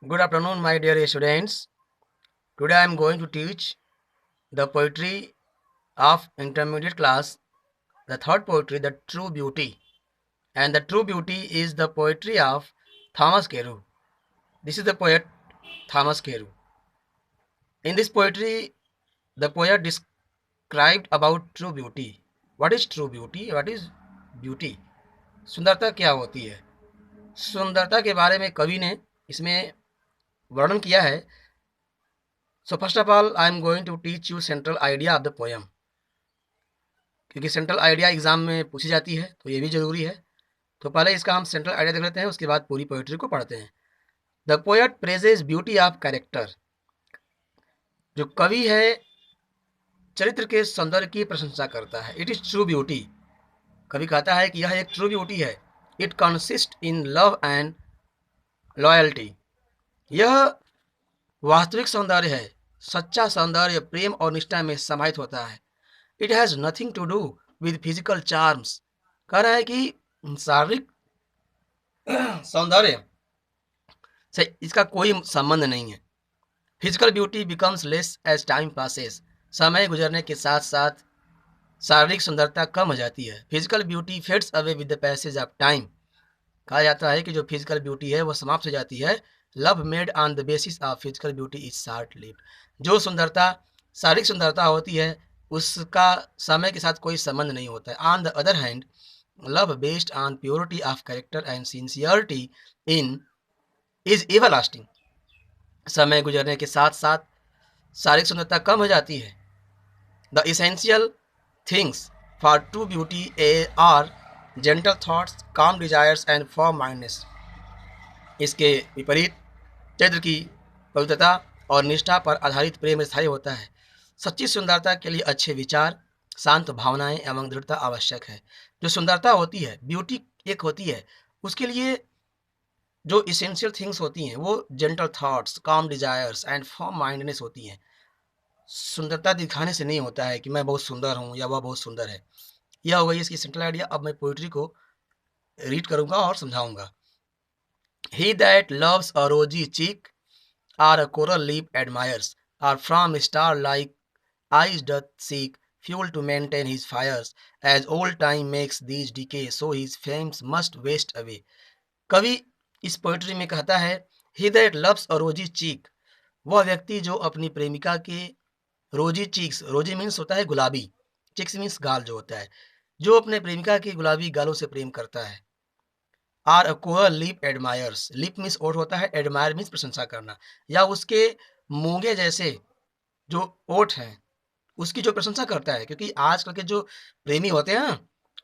Good afternoon, my dear students. Today I am going to teach the poetry of intermediate class, the third poetry, The True Beauty. And the true beauty is the poetry of Thomas Carew. This is the poet Thomas Carew. In this poetry, the poet described about true beauty. What is true beauty? What is beauty? सुंदरता क्या होती है? सुंदरता के बारे में कवि ने इसमें वर्णन किया है. So first of all, I am going to teach you central idea of the poem. क्योंकि सेंट्रल आइडिया एग्जाम में पूछी जाती है तो ये भी जरूरी है. तो पहले इसका हम सेंट्रल आइडिया देख लेते हैं, उसके बाद पूरी पोएट्री को पढ़ते हैं. The poet praises beauty of character. जो कवि है चरित्र के सौंदर्य की प्रशंसा करता है. It is true beauty. कवि कहता है कि यह एक ट्रू ब्यूटी है. It consist in love and loyalty. यह वास्तविक सौंदर्य है. सच्चा सौंदर्य प्रेम और निष्ठा में समाहित होता है. It has nothing to do with physical charms. कह रहा है कि शारीरिक सौंदर्य से इसका कोई संबंध नहीं है. Physical beauty becomes less as time passes. समय गुजरने के साथ साथ शारीरिक सुंदरता कम हो जाती है. Physical beauty fades away with the passage of time. कहा जाता है कि जो फिजिकल ब्यूटी है वो समाप्त हो जाती है. Love made on the basis of physical beauty is short lived. जो सुंदरता शारीरिक सुंदरता होती है उसका समय के साथ कोई संबंध नहीं होता है. On the other hand, love based on purity of character and sincerity in is everlasting. समय गुजरने के साथ साथ शारीरिक सुंदरता कम हो जाती है. The essential things for true beauty are gentle thoughts, calm desires and form mindness. इसके विपरीत चरित्र की पवित्रता और निष्ठा पर आधारित प्रेम स्थायी होता है. सच्ची सुंदरता के लिए अच्छे विचार, शांत भावनाएं एवं दृढ़ता आवश्यक है. जो सुंदरता होती है, ब्यूटी एक होती है, उसके लिए जो इसेंशियल थिंग्स होती हैं वो gentle thoughts, calm desires and form mindness होती हैं. सुंदरता दिखाने से नहीं होता है कि मैं बहुत सुंदर हूँ या वह बहुत सुंदर है. यह हो गई इसकी सेंट्रल आइडिया. अब मैं पोइट्री को रीड करूंगा और समझाऊंगा. ही दैट लव्स अ रोजी चीक or a coral leaf admires, or from star like eyes doth seek fuel to maintain his fires. As old time makes these decay, so his flames must waste away. कवि इस poetry में कहता है, he that loves a rosy cheek, वह व्यक्ति जो अपनी प्रेमिका के रोजी चीक्स, रोजी मीन्स होता है गुलाबी, चिक्स मीन्स गाल जो होता है, जो अपने प्रेमिका के गुलाबी गालों से प्रेम करता है. Or a coral lip admires. Lip means ओठ होता है, एडमायर मीन्स प्रशंसा करना, या उसके मूंगे जैसे जो ओठ हैं उसकी जो प्रशंसा करता है. क्योंकि आजकल के जो प्रेमी होते हैं ना,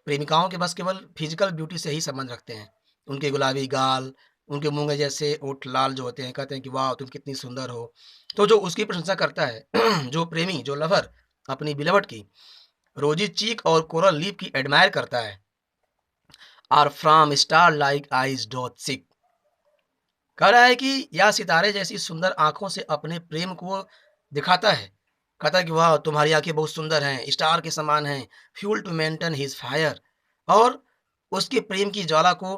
प्रेमिकाओं के बस केवल फिजिकल ब्यूटी से ही संबंध रखते हैं. उनके गुलाबी गाल, उनके मूंगे जैसे ओठ लाल जो होते हैं, कहते हैं कि वाह तुम कितनी सुंदर हो. तो जो उसकी प्रशंसा करता है जो प्रेमी, जो लवर अपनी बिलवट की रोजी चीक और कोरल लिप की एडमायर करता है. Or from star like eyes doth seek. कह रहा है कि या सितारे जैसी सुंदर आंखों से अपने प्रेम को दिखाता है. कहता है कि वाह तुम्हारी आंखें बहुत सुंदर हैं, स्टार के समान हैं. Fuel to maintain his fire. और उसके प्रेम की ज्वाला को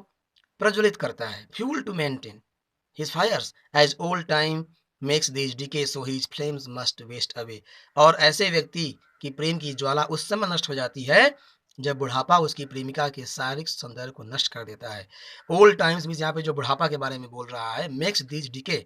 प्रज्वलित करता है. Fuel to maintain his fires. As old time makes this decay so his flames must waste away. और ऐसे व्यक्ति की प्रेम की ज्वाला उस समय नष्ट हो जाती है जब बुढ़ापा उसकी प्रेमिका के शारीरिक सौंदर्य को नष्ट कर देता है. ओल्ड टाइम्स मीन्स यहाँ पे जो बुढ़ापा के बारे में बोल रहा है, makes this decay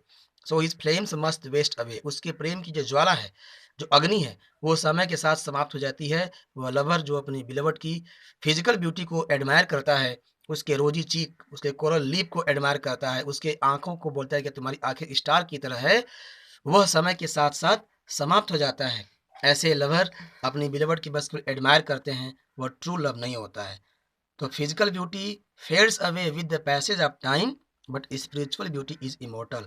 so his flames must waste away. उसके प्रेम की जो ज्वाला है, जो अग्नि है, वो समय के साथ समाप्त हो जाती है. वह लवर जो अपनी बिलवट की फिजिकल ब्यूटी को एडमायर करता है, उसके रोजी चीक, उसके कोरल लिप को एडमायर करता है, उसके आंखों को बोलता है कि तुम्हारी आंखें स्टार की तरह है, वह समय के साथ साथ समाप्त हो जाता है. ऐसे लवर अपनी बिलवट की बस को एडमायर करते हैं, वह ट्रू लव नहीं होता है. तो physical beauty fades away with the passage of time, but spiritual beauty is immortal.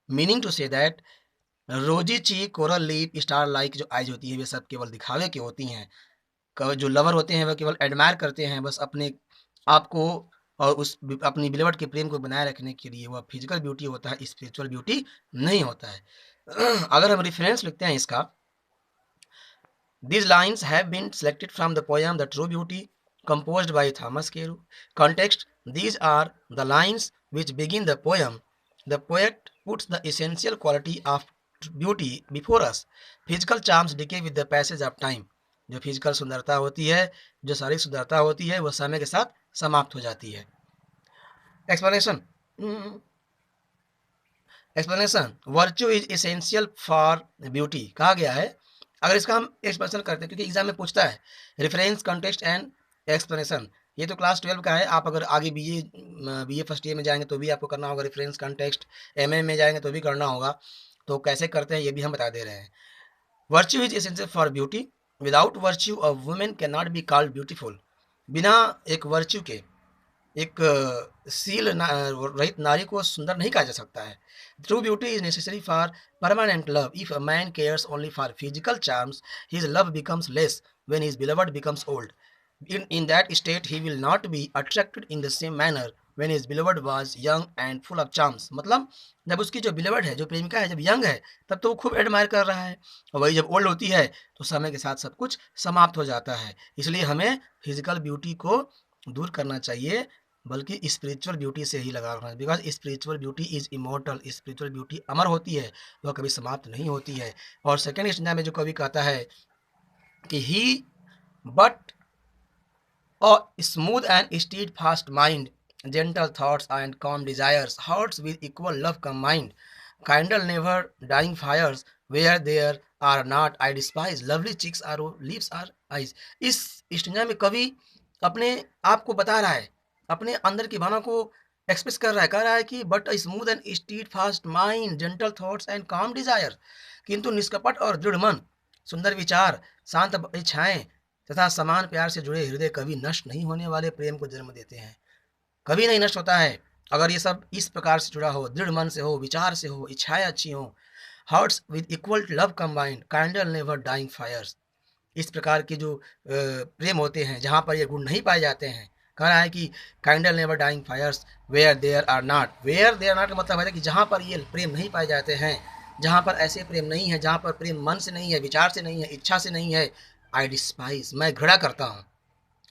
Meaning to say that rosy cheek, coral lip, star like जो आइज होती है वे सब केवल दिखावे की होती हैं. जो लवर होते हैं वह केवल एडमायर करते हैं बस अपने आप को, और उस अपनी बिलवट के प्रेम को बनाए रखने के लिए. वह फिजिकल ब्यूटी होता है, स्पिरिचुअल ब्यूटी नहीं होता है. अगर हम रेफरेंस लिखते हैं इसका, these lines have been selected from the poem The True Beauty, composed by Thomas Carew. Context: these are the lines which begin the poem The poet puts the essential quality of beauty before us. Physical charms decay with the passage of time. जो physical सुंदरता होती है, जो शारीरिक सुंदरता होती है, वह समय के साथ समाप्त हो जाती है। Explanation explanation virtue is essential for beauty कहा गया है। अगर इसका हम एक्सप्लेनेशन करते हैं, क्योंकि एग्जाम में पूछता है रेफरेंस कंटेक्स्ट एंड एक्सप्लेनेशन। ये तो क्लास 12 का है, आप अगर आगे बीए फर्स्ट ईयर में जाएंगे तो भी आपको करना होगा रेफरेंस कंटेक्स्ट, एमए में जाएंगे तो भी करना होगा। तो कैसे करते हैं ये भी हम बता दे रहे हैं। Virtue is essential for beauty, without virtue a women can not be called beautiful. बिना एक वर्च्यू के, एक सील रहित नारी को सुंदर नहीं कहा जा सकता है। True beauty is necessary for permanent love. If a man cares only for physical charms, his love becomes less when his beloved becomes old. In that state he will not be attracted in the same manner when his beloved was young and full of charms। मतलब जब उसकी जो beloved है, जो प्रेमिका है, जब young है तब तो वो खूब एडमायर कर रहा है, और वही जब ओल्ड होती है तो समय के साथ सब कुछ समाप्त हो जाता है। इसलिए हमें फिजिकल ब्यूटी को दूर करना चाहिए, बल्कि स्पिरिचुअल ब्यूटी से ही लगा रखना है। Because spiritual beauty is immortal. Spiritual beauty अमर होती है, वह कभी समाप्त नहीं होती है। और सेकेंड स्टैंजा में जो कवि कहता है कि ही but a smooth and steadfast mind, gentle thoughts and calm desires, hearts with equal love combined, kindle never dying fires, where there are not I despise, lovely cheeks are lips are eyes। इस stanza में कवि अपने आप को बता रहा है, अपने अंदर की भावना को एक्सप्रेस कर रहा है। कह रहा है कि but smooth and stead fast mind, gentle thoughts and काम डिजायर, किंतु निष्कपट और दृढ़ मन, सुंदर विचार, शांत इच्छाएं तथा समान प्यार से जुड़े हृदय कभी नष्ट नहीं होने वाले प्रेम को जन्म देते हैं। कभी नहीं नष्ट होता है अगर ये सब इस प्रकार से जुड़ा हो, दृढ़ मन से हो, विचार से हो, इच्छाएं अच्छी हो। Hearts with equal love combined, kindle never dying fires. इस प्रकार के जो प्रेम होते हैं जहाँ पर ये गुण नहीं पाए जाते हैं, कह रहा है कि kindle never dying fires where there are not. Where there not का मतलब है कि जहाँ पर ये प्रेम नहीं पाए जाते हैं, जहाँ पर ऐसे प्रेम नहीं है, जहाँ पर प्रेम मन से नहीं है, विचार से नहीं है, इच्छा से नहीं है, आई डिस्पाइज, मैं घृणा करता हूँ।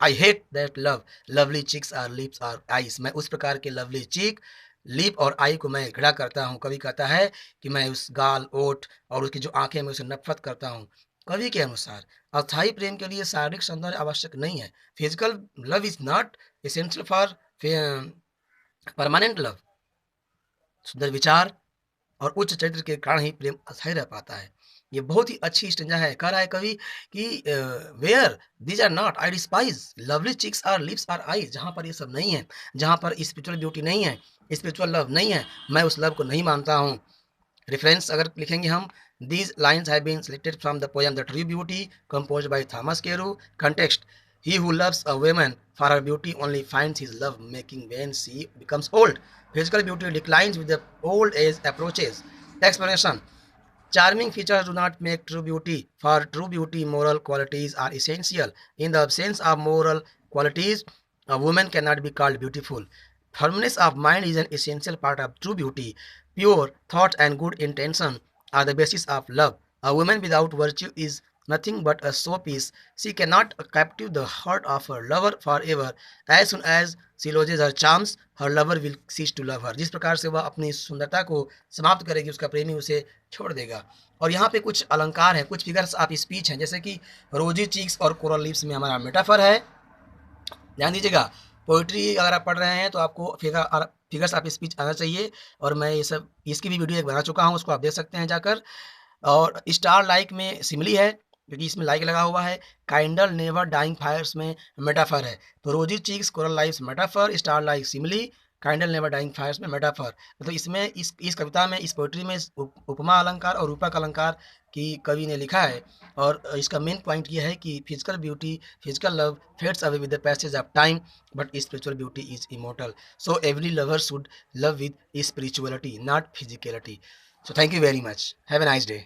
I hate that love, lovely cheeks are lips are eyes, मैं उस प्रकार के लवली चिक, लिप और आई को मैं घृणा करता हूँ। कवि कहता है कि मैं उस गाल, ओठ और उसकी जो आंखें, मैं उसे नफरत करता हूँ। कवि के अनुसार अस्थायी प्रेम के लिए शारीरिक सौंदर्य आवश्यक नहीं है। Physical love is not essential for permanent love. सुंदर विचार और उच्च चरित्र के कारण ही प्रेम अस्थायी रह पाता है। ये बहुत ही अच्छी स्टैंजा है। कह रहा है कवि कि where these are not I despise, lovely cheeks are lips are eyes, जहाँ पर ये सब नहीं है, जहाँ पर स्पिरिचुअल ब्यूटी नहीं है, स्पिरिचुअल लव नहीं है, मैं उस लव को नहीं मानता हूँ। रेफरेंस अगर लिखेंगे हम, these lines have been selected from the poem the true beauty composed by Thomas Carew. Context, he who loves a woman for her beauty only finds his love making when she becomes old. Physical beauty declines with the old age approaches. Explanation, charming features do not make true beauty. For true beauty, moral qualities are essential. In the absence of moral qualities, a woman cannot be called beautiful. Firmness of mind is an essential part of true beauty. Pure thought and good intention are the basis of love. A woman without virtue is nothing but a showpiece. She cannot captive the heart of her lover forever. As soon as she loses her charms, her lover will cease to love her। जिस प्रकार से वह अपनी सुंदरता को समाप्त करेगी, उसका प्रेमी उसे छोड़ देगा। और यहाँ पे कुछ अलंकार हैं, कुछ फिगर्स ऑफ स्पीच हैं, जैसे कि रोजी चीक्स और कोरल लिप्स में हमारा मेटाफर है। ध्यान दीजिएगा, पोइट्री अगर आप पढ़ रहे हैं तो आपको फिगर्स ऑफ स्पीच आना चाहिए, और मैं ये सब इसकी भी वीडियो एक बना चुका हूँ, उसको आप देख सकते हैं जाकर। और स्टार लाइक में सिमिली है, क्योंकि इसमें लाइक लगा हुआ है। काइंडल नेवर डाइंग फायर्स में मेटाफर है। तो rosy cheeks coral lives metaphor, star like simile, kindle never dying fires में मेटाफर। मतलब इसमें इस कविता में, इस पोइट्री में उपमा अलंकार और रूपक अलंकार की कवि ने लिखा है। और इसका मेन पॉइंट ये है कि physical beauty, physical love fades away with the passage of time, but spiritual beauty is immortal. So every lover should love with spirituality, not physicality. So thank you very much. Have a nice day.